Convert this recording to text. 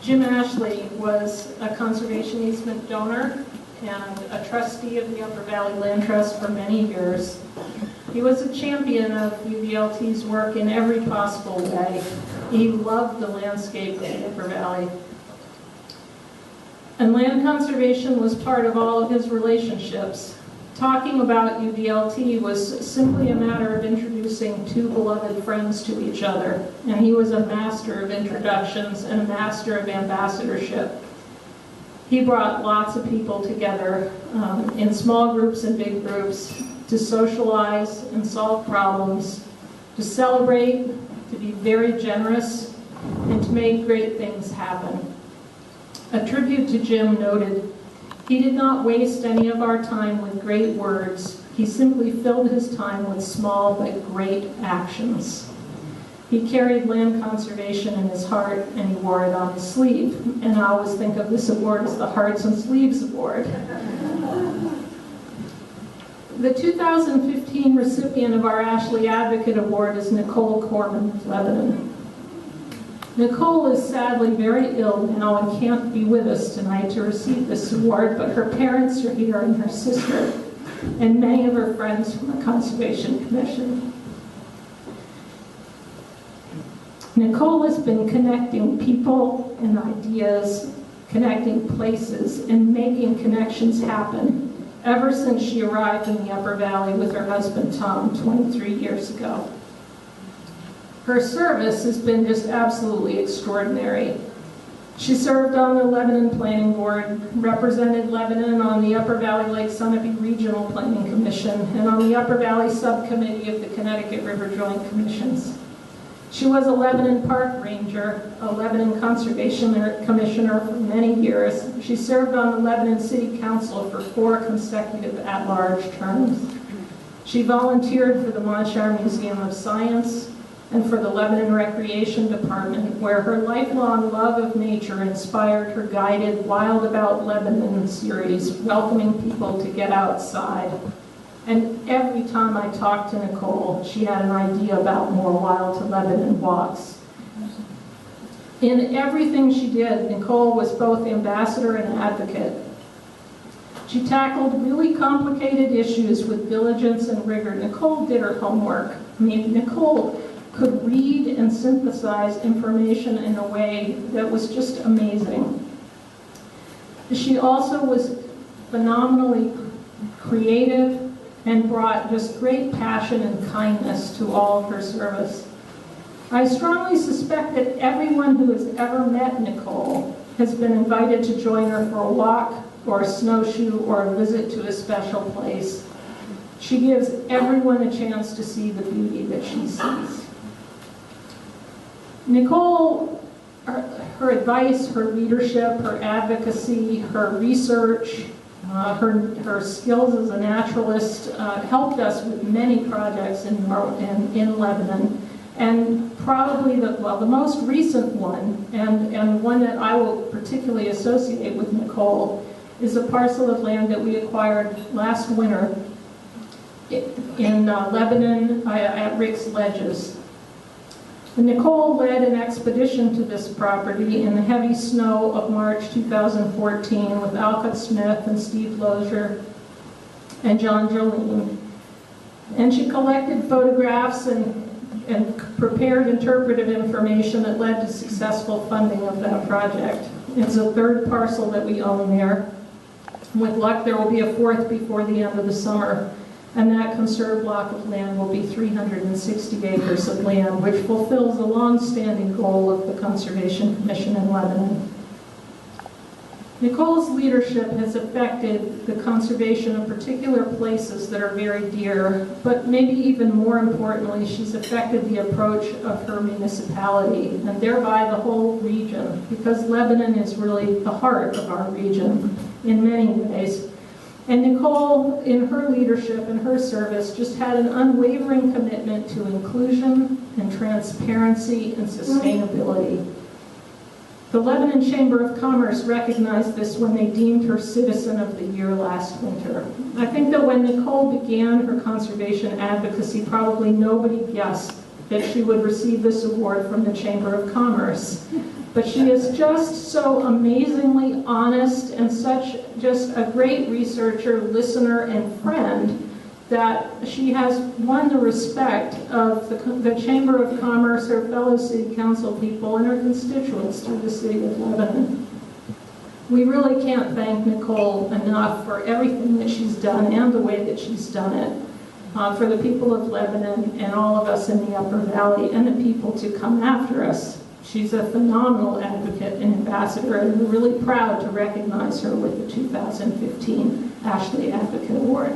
Jim Ashley was a conservation easement donor and a trustee of the Upper Valley Land Trust for many years. He was a champion of UVLT's work in every possible way. He loved the landscape of the Upper Valley. And land conservation was part of all of his relationships. Talking about UVLT was simply a matter of introducing two beloved friends to each other, and he was a master of introductions and a master of ambassadorship. He brought lots of people together in small groups and big groups to socialize and solve problems, to celebrate, to be very generous, and to make great things happen. A tribute to Jim noted, "He did not waste any of our time with great words. He simply filled his time with small but great actions." He carried land conservation in his heart, and he wore it on his sleeve. And I always think of this award as the Hearts and Sleeves Award. The 2015 recipient of our Ashley Advocate Award is Nicole Cormen of Lebanon. Nicole is sadly very ill now and can't be with us tonight to receive this award, but her parents are here and her sister, and many of her friends from the Conservation Commission. Nicole has been connecting people and ideas, connecting places, and making connections happen ever since she arrived in the Upper Valley with her husband Tom 23 years ago. Her service has been just absolutely extraordinary. She served on the Lebanon Planning Board, represented Lebanon on the Upper Valley Lake Sunapee Regional Planning Commission, and on the Upper Valley Subcommittee of the Connecticut River Joint Commissions. She was a Lebanon Park Ranger, a Lebanon Conservation Commissioner for many years. She served on the Lebanon City Council for 4 consecutive at-large terms. She volunteered for the Monshar Museum of Science and for the Lebanon Recreation Department, where her lifelong love of nature inspired her guided Wild About Lebanon series, welcoming people to get outside. And every time I talked to Nicole, she had an idea about more Wild to Lebanon walks. In everything she did, Nicole was both ambassador and advocate. She tackled really complicated issues with diligence and rigor. Nicole did her homework. I mean, Nicole could read and synthesize information in a way that was just amazing. She also was phenomenally creative and brought just great passion and kindness to all of her service. I strongly suspect that everyone who has ever met Nicole has been invited to join her for a walk or a snowshoe or a visit to a special place. She gives everyone a chance to see the beauty that she sees. Nicole, her advice, her leadership, her advocacy, her research, her skills as a naturalist helped us with many projects in Lebanon. And probably the most recent one, and one that I will particularly associate with Nicole, is a parcel of land that we acquired last winter in Lebanon at Rick's Ledges. Nicole led an expedition to this property in the heavy snow of March 2014 with Alcott Smith and Steve Lozier and John Jolene. And she collected photographs and prepared interpretive information that led to successful funding of that project. It's a third parcel that we own there. With luck, there will be a fourth before the end of the summer. And that conserved block of land will be 360 acres of land, which fulfills a long-standing goal of the Conservation Commission in Lebanon. Nicole's leadership has affected the conservation of particular places that are very dear, but maybe even more importantly, she's affected the approach of her municipality, and thereby the whole region, because Lebanon is really the heart of our region in many ways. And Nicole, in her leadership and her service, just had an unwavering commitment to inclusion and transparency and sustainability. The Lebanon Chamber of Commerce recognized this when they deemed her Citizen of the Year last winter. I think that when Nicole began her conservation advocacy, probably nobody guessed that she would receive this award from the Chamber of Commerce. But she is just so amazingly honest and such just a great researcher, listener, and friend that she has won the respect of the Chamber of Commerce, her fellow city council people, and her constituents through the city of Lebanon. We really can't thank Nicole enough for everything that she's done and the way that she's done it. For the people of Lebanon and all of us in the Upper Valley and the people to come after us. She's a phenomenal advocate and ambassador, and we're really proud to recognize her with the 2015 Ashley Advocate Award.